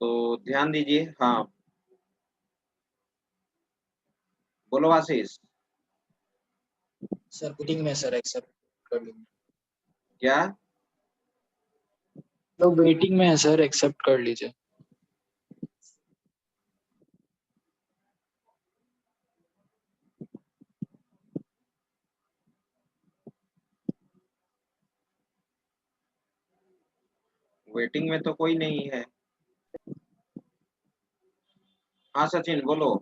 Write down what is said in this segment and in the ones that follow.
तो ध्यान दीजिए। हाँ, बोलो आशीष। सर मीटिंग में सर एक्सेप्ट कर लीजिए। क्या? तो वेटिंग में है सर, एक्सेप्ट कर लीजिए। वेटिंग में तो कोई नहीं है। हाँ सचिन बोलो।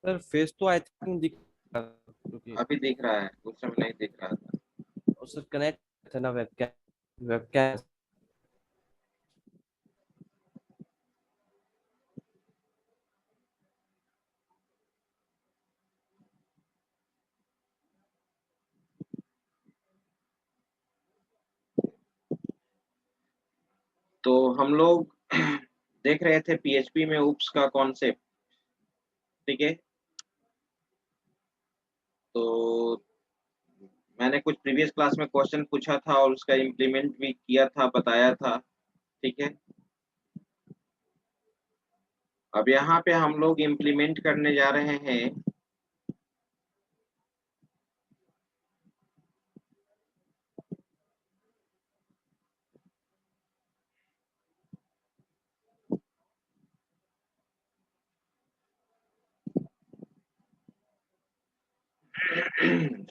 सर फेस तो आई थिंक दिख रहा है, क्योंकि अभी दिख रहा है, उस समय नहीं दिख रहा था। सर कनेक्ट था ना वेबकैम। वेबकैम तो हम लोग देख रहे थे पीएचपी में उप्स का कॉन्सेप्ट। ठीक है, तो मैंने कुछ प्रीवियस क्लास में क्वेश्चन पूछा था और उसका इम्प्लीमेंट भी किया था, बताया था। ठीक है, अब यहाँ पे हम लोग इम्प्लीमेंट करने जा रहे हैं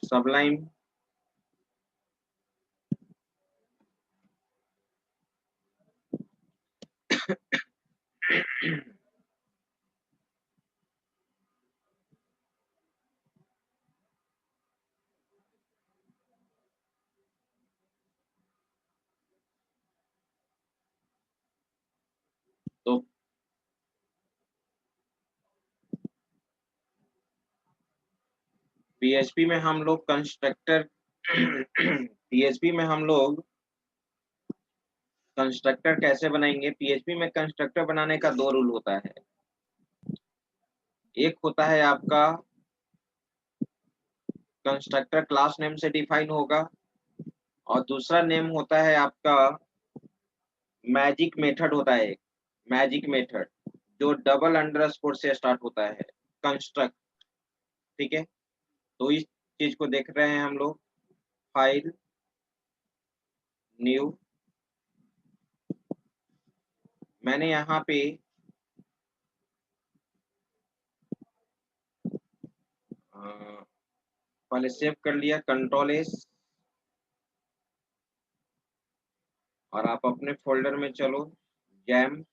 सबलाइन। तो पीएचपी में हम लोग कंस्ट्रक्टर पीएचपी में हम लोग कंस्ट्रक्टर कैसे बनाएंगे? पीएचपी में कंस्ट्रक्टर बनाने का दो रूल होता है। एक होता है आपका कंस्ट्रक्टर क्लास नेम से डिफाइन होगा, और दूसरा नेम होता है आपका मैजिक मेथड होता है। मैजिक मेथड जो डबल अंडरस्कोर से स्टार्ट होता है, कंस्ट्रक्ट। ठीक है, तो इस चीज को देख रहे हैं हम लोग। File, new. मैंने यहाँ पे पहले सेव कर लिया, कंट्रोल एस, और आप अपने फोल्डर में चलो, जैम।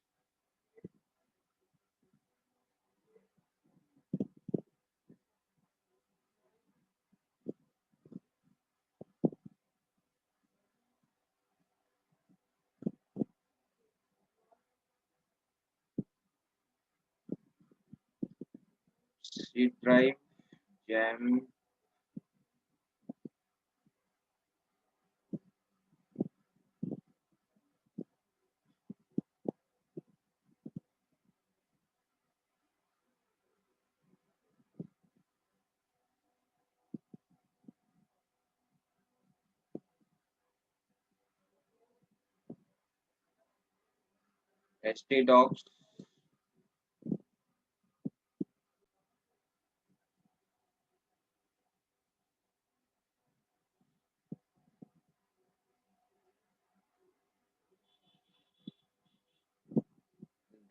सी ड्राइव, जैम, htdocs,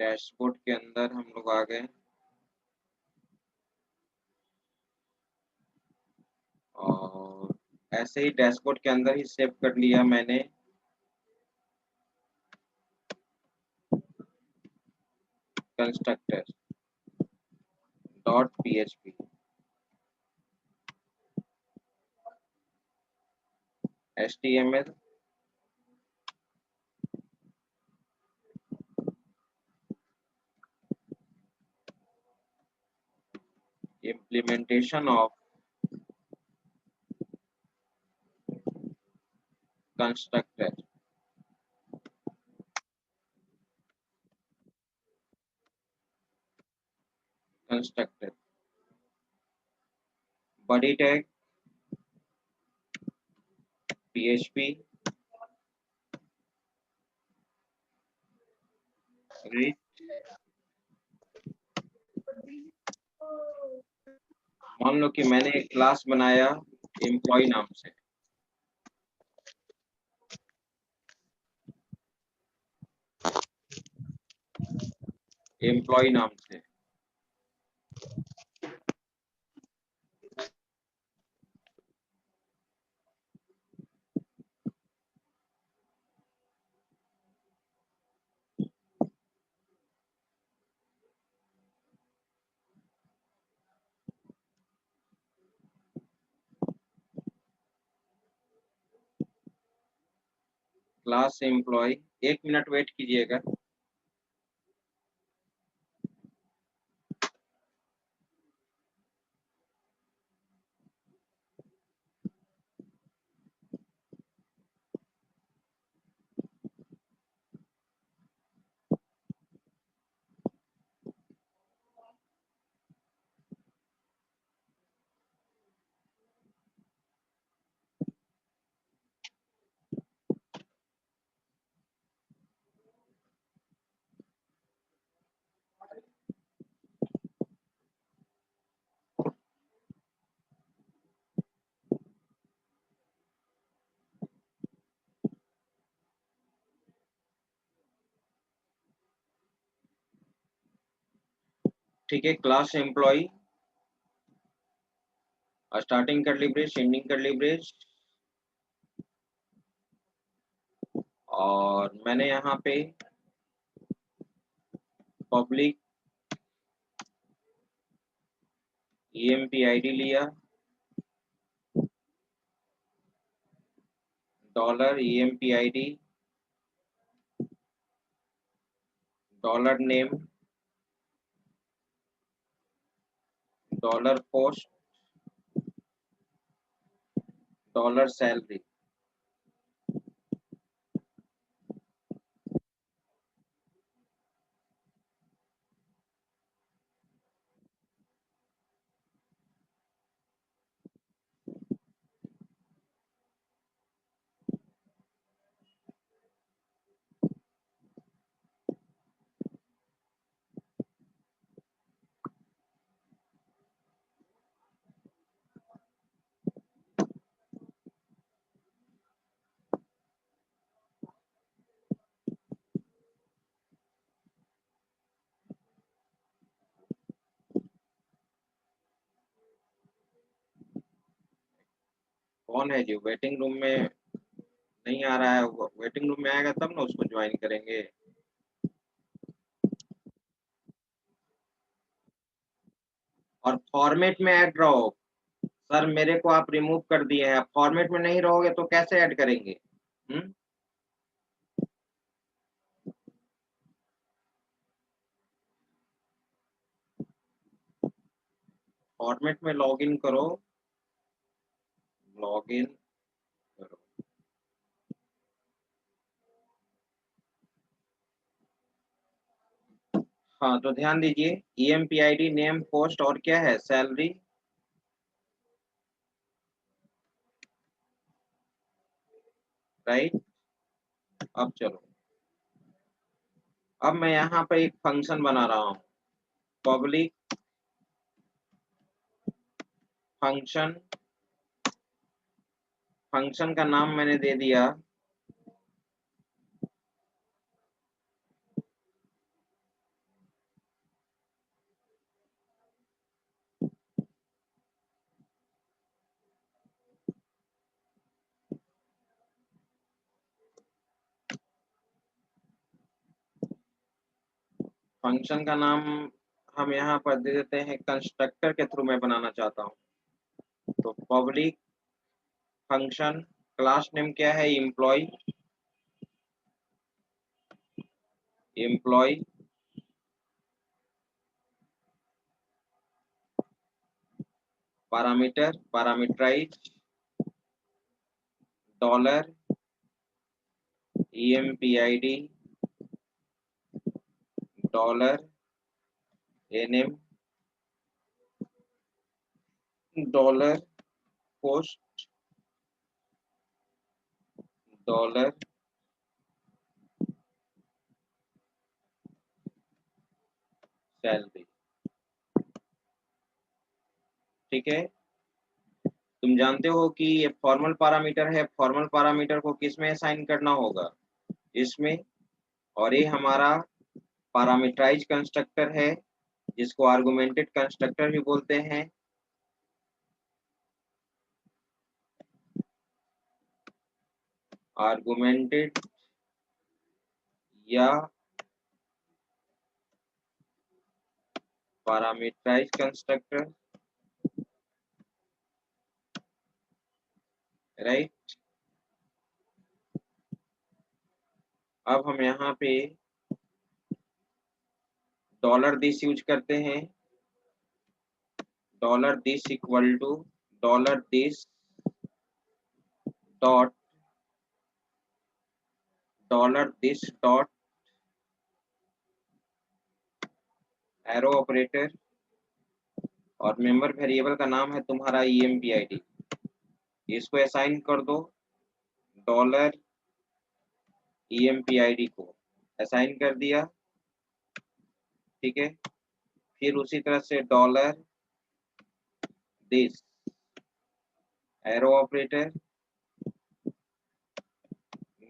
डैशबोर्ड के अंदर हम लोग आ गए, और ऐसे ही डैशबोर्ड के अंदर ही सेव कर लिया मैंने constructor dot PHP, HTML, implementation of constructor, constructor, body tag php, read. मान लो कि मैंने एक क्लास बनाया एम्प्लॉय नाम से, एम्प्लॉय नाम से। क्लास एम्प्लॉय, 1 मिनट वेट कीजिएगा। ठीक है, class employ, starting curly brace, ending curly brace, और मैंने यहाँ पे पब्लिक EMP ID लिया, dollar EMP ID, dollar name, dollar post, dollar salary. कौन है जो वेटिंग रूम में नहीं आ रहा है? वेटिंग रूम में आएगा तब ना उसको ज्वाइन करेंगे। और फॉर्मेट में ऐड रहो। सर मेरे को आप रिमूव कर दिए हैं, फॉर्मेट में नहीं रहोगे तो कैसे ऐड करेंगे? फॉर्मेट में लॉगिन करो, लॉगिन करो। हाँ तो ध्यान दीजिए, EMP ID, नेम, पोस्ट और क्या है? सैलरी। राइट। अब चलो, अब मैं यहाँ पर एक फंक्शन बना रहा हूँ, पब्लिक फंक्शन। फंक्शन का नाम मैंने दे दिया फंक्शन का नाम हम यहाँ पर दे देते हैं, कंस्ट्रक्टर के थ्रू मैं बनाना चाहता हूँ। तो पब्लिक फंक्शन, क्लास नेम क्या है? Employ, employ, parameter, parameterize, dollar EMP ID, dollar NM, dollar post, dollar salary. ठीक है, तुम जानते हो कि ये फॉर्मल पैरामीटर है, फॉर्मल पैरामीटर को किस में असाइन करना होगा, इसमें। और ये हमारा पैरामीटराइज कंस्ट्रक्टर है, जिसको आर्गुमेंटेड कंस्ट्रक्टर भी बोलते हैं। आर्गुमेंटेड या पैरामीटराइज कंस्ट्रक्टर, राइट। अब हम यहाँ पे डॉलर दिस यूज करते हैं। Dollar this equal to dollar this dot dollar this dot arrow operator, और मेंबर वेरिएबल का नाम है तुम्हारा EMPID। इसको असाइन कर दो डॉलर EMPID को, असाइन कर दिया। ठीक है, फिर उसी तरह से dollar this arrow operator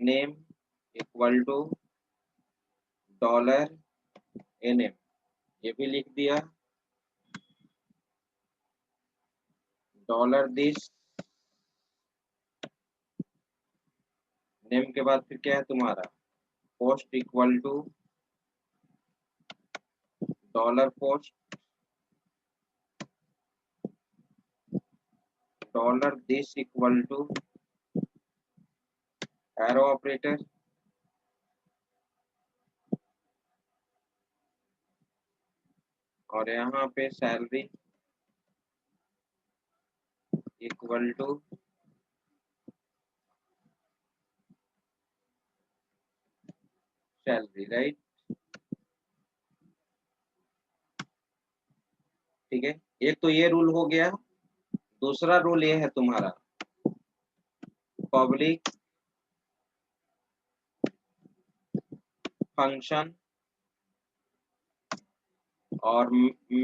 name equal to dollar NM, ये भी लिख दिया। डॉलर दिस नेम के बाद फिर क्या है तुम्हारा post equal to dollar post dollar this equal to arrow operator, और यहाँ पे salary equal to salary, right. ठीक है, एक तो ये रूल हो गया। दूसरा रूल ये है तुम्हारा पब्लिक फंक्शन और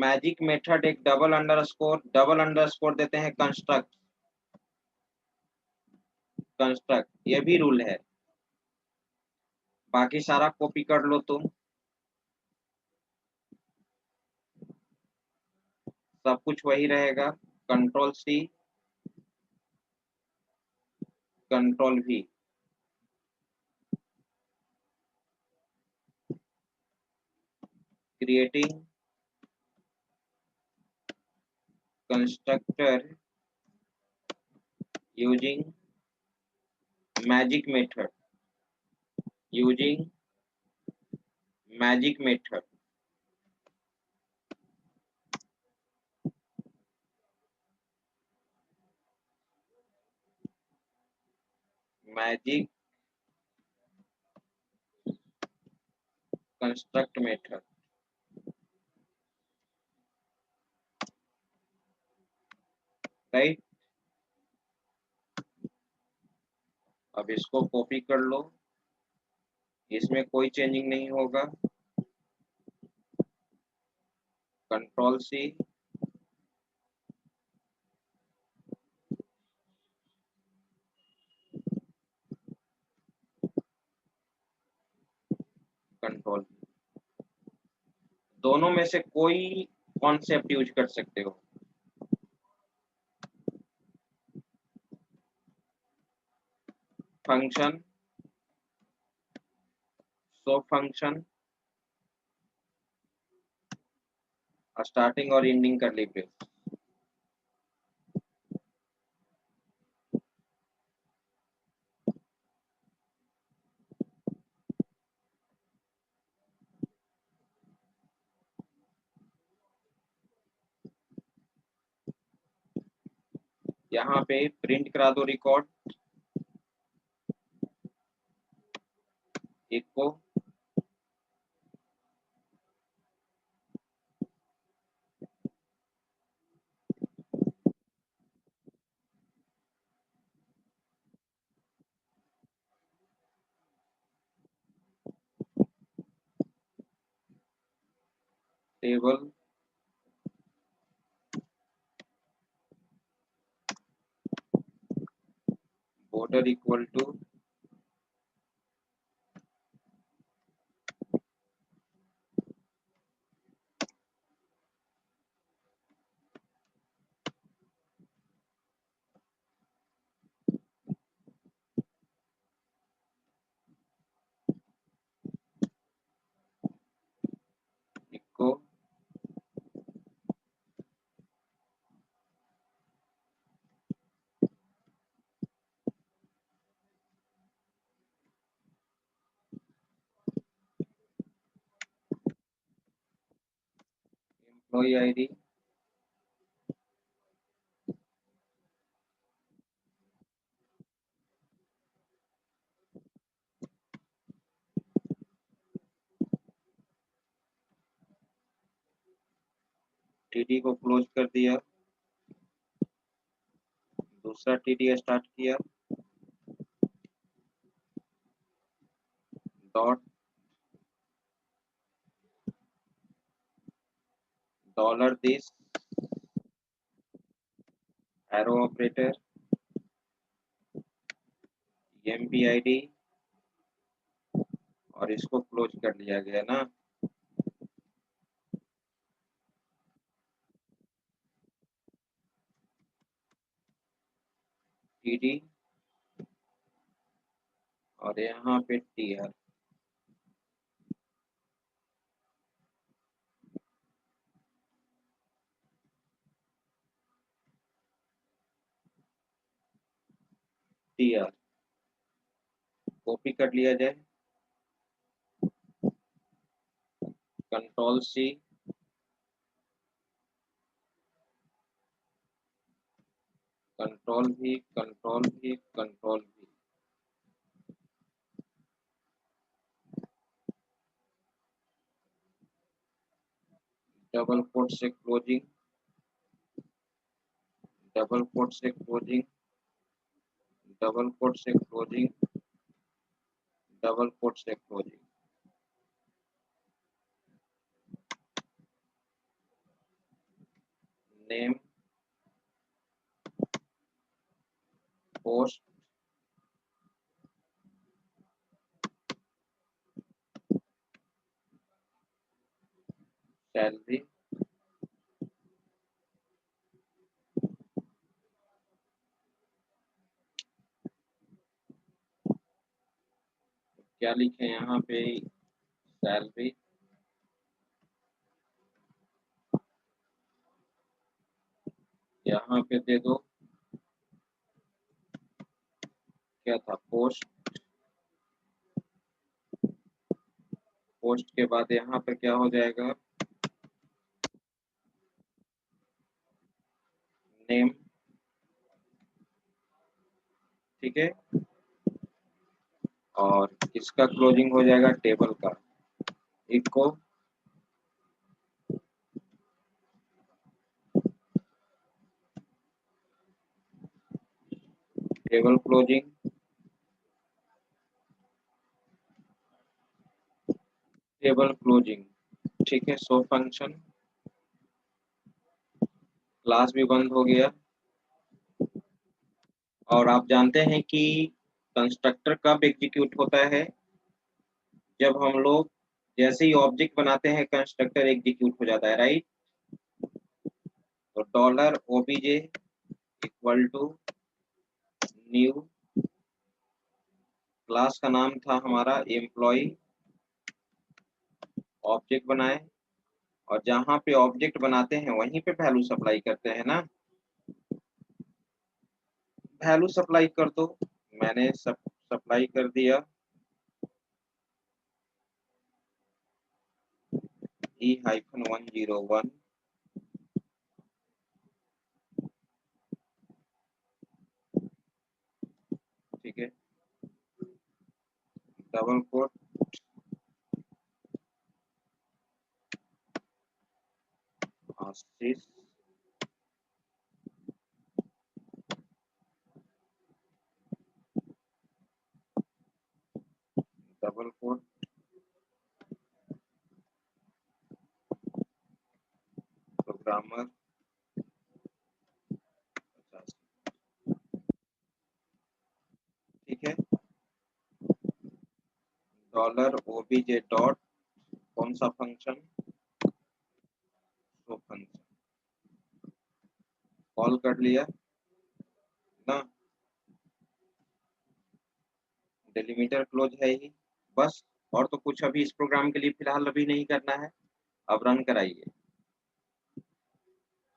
मैजिक मेथड एक डबल अंडरस्कोर देते हैं कंस्ट्रक्ट, ये भी रूल है। बाकी सारा कॉपी कर लो तुम, सब कुछ वही रहेगा। Control C control V, creating constructor using magic method, using magic method. Magic construct method, right. अब इसको कॉपी कर लो, इसमें कोई चेंजिंग नहीं होगा। कंट्रोल-C कंट्रोल, दोनों में से कोई कॉन्सेप्ट यूज कर सकते हो। फंक्शन सो फंक्शन स्टार्टिंग और एंडिंग कर ली ब्रेस। यहाँ पे प्रिंट करा दो रिकॉर्ड एक को, table border equal to echo employee ID TD को क्लोज कर दिया, दूसरा TD स्टार्ट किया, dot $this arrow operator MPID और इसको क्लोज कर लिया गया ना। TD और यहाँ पे TR कॉपी कर लिया जाए, control C, control V, control V, control V, double quote से क्लोजिंग, डबल कोट से क्लोजिंग, डबल कोट से क्लोजिंग, डबल कोट से क्लोजिंग, नेम पोस्ट सैलरी क्या लिखे यहाँ पे, सैलरी यहाँ पे दे दो, क्या था, पोस्ट, पोस्ट के बाद यहाँ पर क्या हो जाएगा, नेम, ठीक है, और किसका क्लोजिंग हो जाएगा, टेबल का, echo table closing, table closing, ठीक है। सो फंक्शन क्लास भी बंद हो गया। और आप जानते हैं कि कंस्ट्रक्टर कब एग्जीक्यूट होता है, जब हम लोग जैसे ही ऑब्जेक्ट बनाते हैं कंस्ट्रक्टर एग्जीक्यूट हो जाता है, राइट। तो dollar OBJ equal to new, class का नाम था हमारा एम्प्लॉय, ऑब्जेक्ट बनाए और जहां पे ऑब्जेक्ट बनाते हैं वहीं पे वैल्यू सप्लाई करते हैं ना, वैल्यू सप्लाई कर दो, मैंने सप्लाई कर दिया E-101, ठीक है, डबल कोट आशीष, डबल कोट ग्रामर 85, ठीक है। डॉलर ओबीजे डॉट कौन सा फंक्शन, शो फंक्शन, कॉल कर लिया ना, डेलीमीटर क्लोज है ही, बस। और तो कुछ अभी इस प्रोग्राम के लिए फिलहाल अभी नहीं करना है। अब रन कराइए।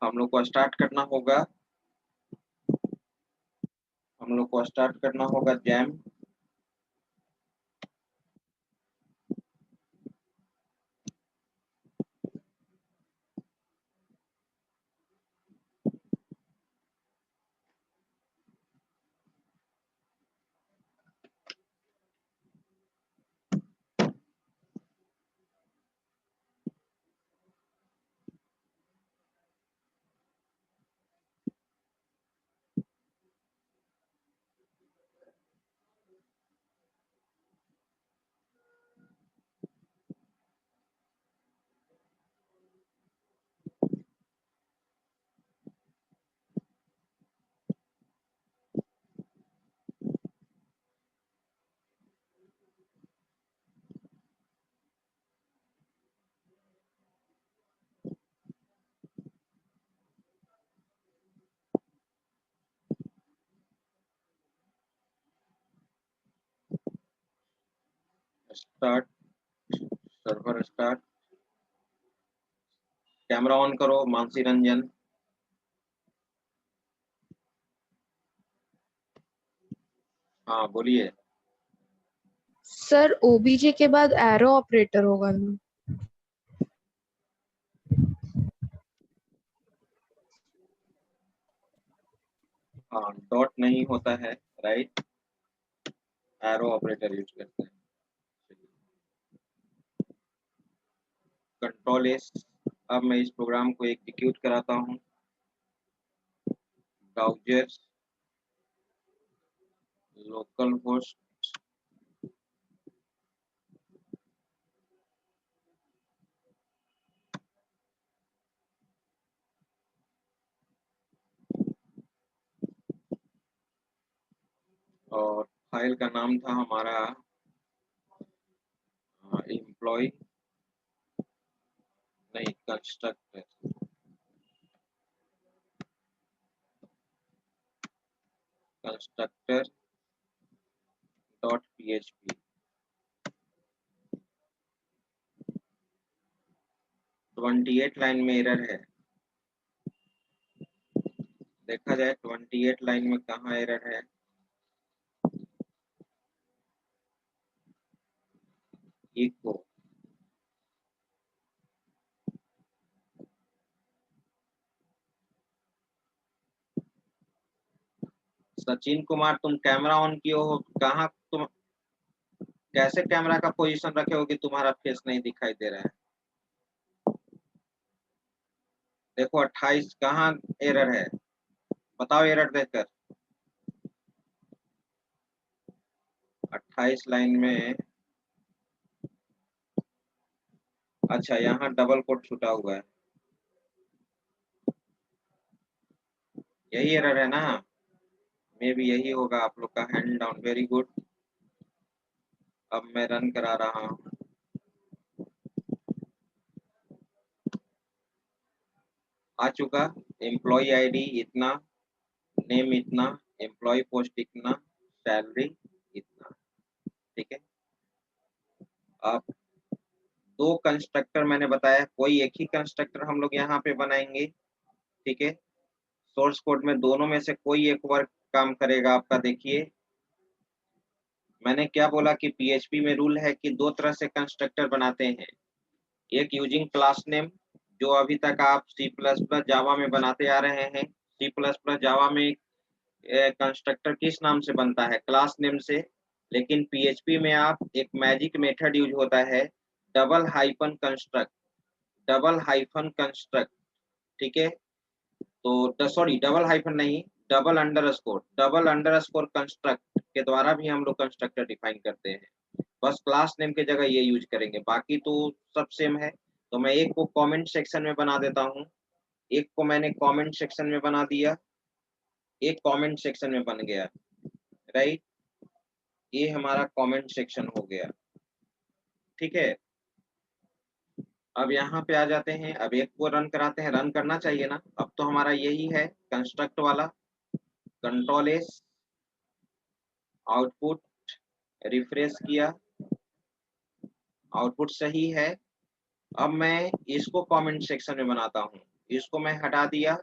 हम लोग को स्टार्ट करना होगा, हम लोग को स्टार्ट करना होगा jam. Start, server start, camera on करो मानसी रंजन। हाँ बोलिए। सर ओबीजे के बाद एरो ऑपरेटर होगा ना? हाँ डॉट नहीं होता है, राइट, एरो ऑपरेटर यूज करते हैं। Control S. अब मैं इस प्रोग्राम को एग्जीक्यूट कराता हूँ। ब्राउजर लोकल होस्ट और फाइल का नाम था हमारा एम्प्लॉय नहीं constructor, constructor dot PHP. 28 line में एरर है, देखा जाए 28 लाइन में कहाँ एरर है। इको सचिन कुमार, तुम कैमरा ऑन किए हो, कहाँ तुम कैसे कैमरा का पोजीशन रखे हो कि तुम्हारा फेस नहीं दिखाई दे रहा है। देखो 28 कहाँ एरर है, बताओ एरर देखकर। 28 लाइन में, अच्छा यहाँ डबल कोट छूटा हुआ है, यही एरर है ना, मे भी यही होगा आप लोग का। Hand down, very good. अब मैं रन करा रहा हूँ। आ चुका, एम्प्लॉय आईडी इतना, नेम इतना, एम्प्लॉय पोस्ट इतना, सैलरी इतना, ठीक है। अब दो कंस्ट्रक्टर मैंने बताया, कोई एक ही कंस्ट्रक्टर हम लोग यहाँ पे बनाएंगे, ठीक है। सोर्स कोड में दोनों में से कोई एक वर्क काम करेगा आपका। देखिए मैंने क्या बोला कि पीएचपी में रूल है कि दो तरह से कंस्ट्रक्टर बनाते हैं, एक यूजिंग क्लास नेम, जो अभी तक आप सी प्लस प्लस जावा में बनाते आ रहे हैं। सी प्लस प्लस जावा में कंस्ट्रक्टर किस नाम से बनता है, क्लास नेम से। लेकिन पीएचपी में आप एक मैजिक मेथड यूज होता है, double hyphen construct, double hyphen construct, ठीक है। तो सॉरी डबल हाइफन नहीं, डबल अंडरस्कोर कंस्ट्रक्ट के द्वारा भी हम लोग कंस्ट्रक्टर डिफाइन करते हैं। बस क्लास नेम की जगह ये यूज करेंगे, बाकी तो सब सेम है। तो मैं एक को कमेंट सेक्शन में बना देता हूँ, एक को मैंने कमेंट सेक्शन में बना दिया, एक कमेंट सेक्शन में बन गया, राइट। ये हमारा कमेंट सेक्शन हो गया, ठीक है। अब यहाँ पे आ जाते हैं, अब एक को रन कराते हैं, रन करना चाहिए ना। अब तो हमारा यही है कंस्ट्रक्ट वाला, कंट्रोल एस, आउटपुट रिफ्रेश किया, आउटपुट सही है। अब मैं इसको कमेंट सेक्शन में बनाता हूँ, इसको मैं हटा दिया,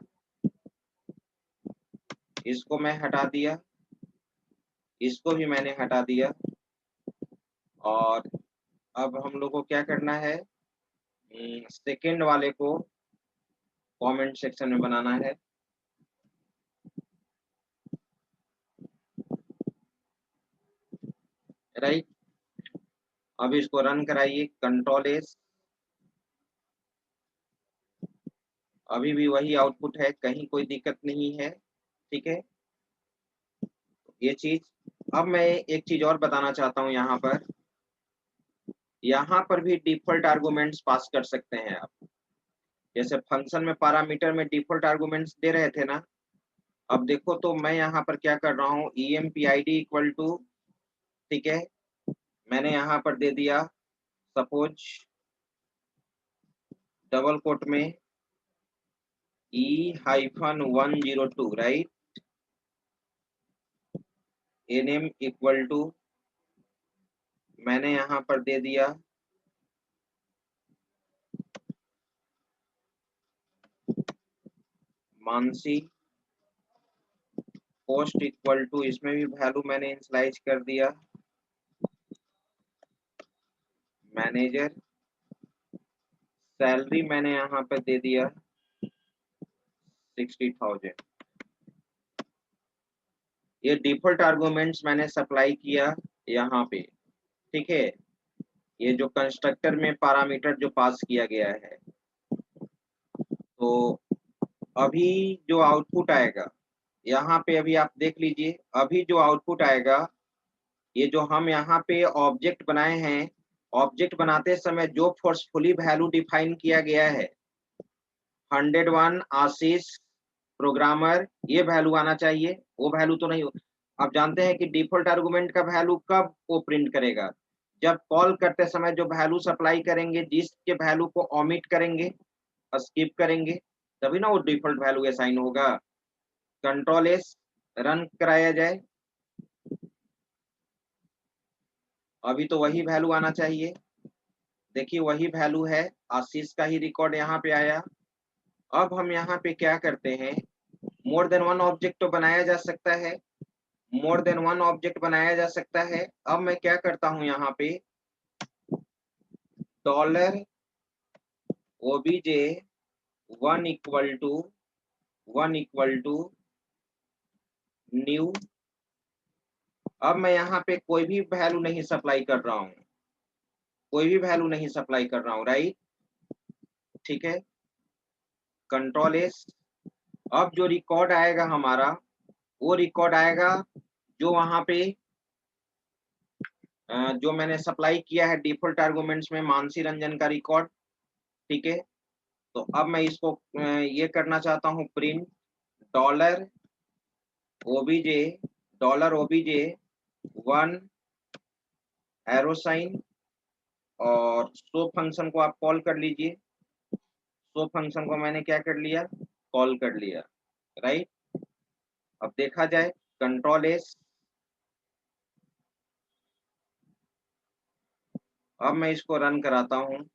इसको मैं हटा दिया, इसको भी मैंने हटा दिया। और अब हम लोग को क्या करना है, सेकंड वाले को कमेंट सेक्शन में बनाना है, राइट। अब इसको रन कराइए, कंट्रोल एस, अभी भी वही आउटपुट है, कहीं कोई दिक्कत नहीं है, ठीक है ये चीज। अब मैं एक चीज और बताना चाहता हूँ, यहाँ पर भी डिफॉल्ट आर्गुमेंट्स पास कर सकते हैं आप। जैसे फंक्शन में पैरामीटर में डिफॉल्ट आर्गुमेंट्स दे रहे थे ना, अब देखो तो मैं यहाँ पर क्या कर रहा हूँ, empid इक्वल टू, ठीक है, मैंने यहाँ पर दे दिया सपोज डबल कोट में E-102, right, name equal to, मैंने यहाँ पर दे दिया मानसी, पोस्ट इक्वल टू, इसमें भी वैल्यू मैंने इनिशियलाइज कर दिया मैनेजर, सैलरी मैंने यहाँ पर दे दिया 60,000। ये डिफॉल्ट आर्गुमेंट्स मैंने सप्लाई किया यहाँ पे, ठीक है। ये जो कंस्ट्रक्टर में पैरामीटर जो पास किया गया है, तो अभी जो आउटपुट आएगा यहाँ पे, अभी आप देख लीजिए, अभी जो आउटपुट आएगा, ये जो हम यहाँ पे ऑब्जेक्ट बनाए हैं, ऑब्जेक्ट बनाते समय जो फोर्सफुली वैल्यू डिफाइन किया गया है 101 आशीष प्रोग्रामर, ये वैल्यू आना चाहिए, वो वैल्यू तो नहीं हो। आप जानते हैं कि डिफॉल्ट आर्गुमेंट का वैल्यू कब वो प्रिंट करेगा, जब कॉल करते समय जो वैल्यू सप्लाई करेंगे, जिसके वैल्यू को ओमिट करेंगे, स्किप करेंगे, तभी ना वो डिफॉल्ट वैल्यू असाइन होगा। कंट्रोल एस, रन कराया जाए, अभी तो वही वैल्यू आना चाहिए, देखिए वही वैल्यू है, आशीष का ही रिकॉर्ड यहाँ पे आया। अब हम यहाँ पे क्या करते हैं, मोर देन वन ऑब्जेक्ट तो बनाया जा सकता है, मोर देन वन ऑब्जेक्ट बनाया जा सकता है। अब मैं क्या करता हूं, यहाँ पे dollar OBJ one equal to new. अब मैं यहाँ पे कोई भी वैल्यू नहीं सप्लाई कर रहा हूँ, कोई भी वैल्यू नहीं सप्लाई कर रहा हूँ, राइट, ठीक है। कंट्रोल एस, अब जो रिकॉर्ड आएगा हमारा, वो रिकॉर्ड आएगा जो वहां पे जो मैंने सप्लाई किया है डिफॉल्ट आर्गुमेंट्स में, मानसी रंजन का रिकॉर्ड, ठीक है। तो अब मैं इसको ये करना चाहता हूँ, print dollar OBJ one arrow sign, और शो फंक्शन को आप कॉल कर लीजिए, शो फंक्शन को मैंने क्या कर लिया, कॉल कर लिया, राइट। अब देखा जाए, कंट्रोल एस, अब मैं इसको रन कराता हूँ,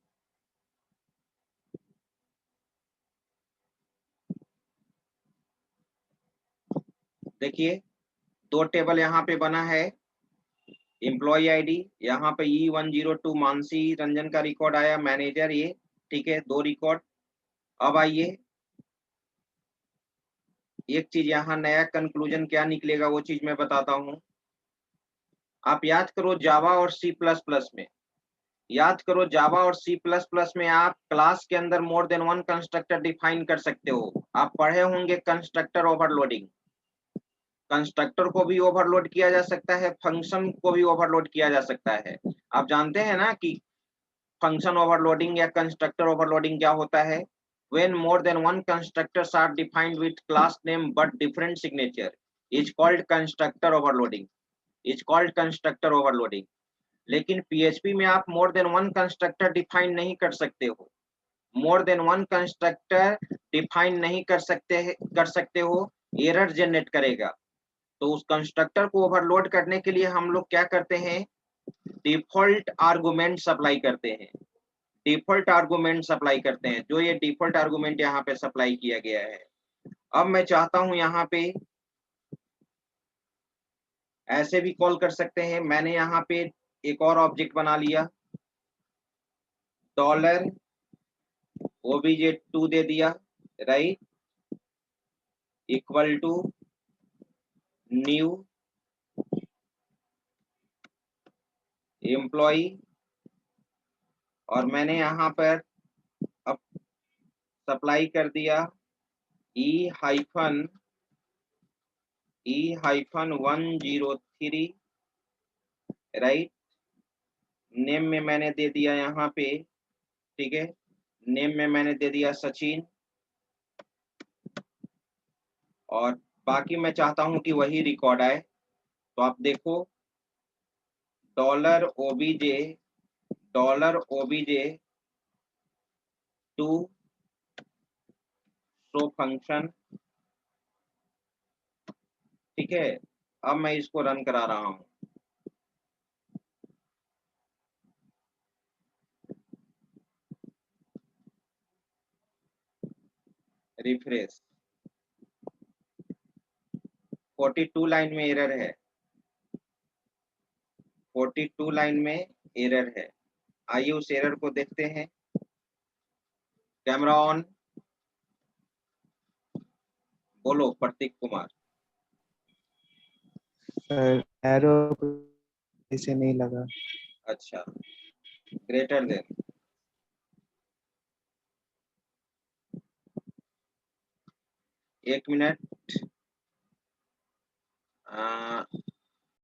देखिए दो टेबल यहाँ पे बना है, एम्प्लॉय आईडी, यहाँ पे E-102 मानसी रंजन का रिकॉर्ड आया, मैनेजर ये, ठीक है, दो रिकॉर्ड। अब आइए, एक चीज यहाँ नया कंक्लूजन क्या निकलेगा वो चीज मैं बताता हूँ। आप याद करो जावा और सी प्लस प्लस में, याद करो जावा और सी प्लस प्लस में आप क्लास के अंदर more than one constructor define कर सकते हो। आप पढ़े होंगे कंस्ट्रक्टर ओवरलोडिंग, कंस्ट्रक्टर को भी ओवरलोड किया जा सकता है, फंक्शन को भी ओवरलोड किया जा सकता है। आप जानते हैं ना कि फंक्शन ओवरलोडिंग या कंस्ट्रक्टर ओवरलोडिंग क्या होता है। when more than one constructors are defined with class name but different signature is called constructor overloading, is called constructor overloading. लेकिन PHP में आप more than one constructor define नहीं कर सकते हो, more than one constructor define नहीं कर सकते हो, error generate करेगा। तो उस कंस्ट्रक्टर को ओवरलोड करने के लिए हम लोग क्या करते हैं, डिफॉल्ट आर्गुमेंट सप्लाई करते हैं, डिफॉल्ट आर्गुमेंट सप्लाई करते हैं, जो ये डिफॉल्ट आर्गुमेंट यहाँ पे सप्लाई किया गया है। अब मैं चाहता हूं यहाँ पे ऐसे भी कॉल कर सकते हैं, मैंने यहाँ पे एक और ऑब्जेक्ट बना लिया, डॉलर obj2 दे दिया, right, equal to new employee, और मैंने यहाँ पर अब सप्लाई कर दिया E-103, राइट। नेम में मैंने दे दिया यहाँ पे, ठीक है, नेम में मैंने दे दिया सचिन, और बाकी मैं चाहता हूं कि वही रिकॉर्ड आए। तो आप देखो, dollar obj two show function, ठीक है। अब मैं इसको रन करा रहा हूं, रिफ्रेश, 42 लाइन में एरर है, 42 लाइन में एरर है। आइए उस एरर को देखते हैं। कैमरा ऑन, बोलो प्रतीक कुमार। सर एरो इसे नहीं लगा। अच्छा, ग्रेटर देन, एक मिनट,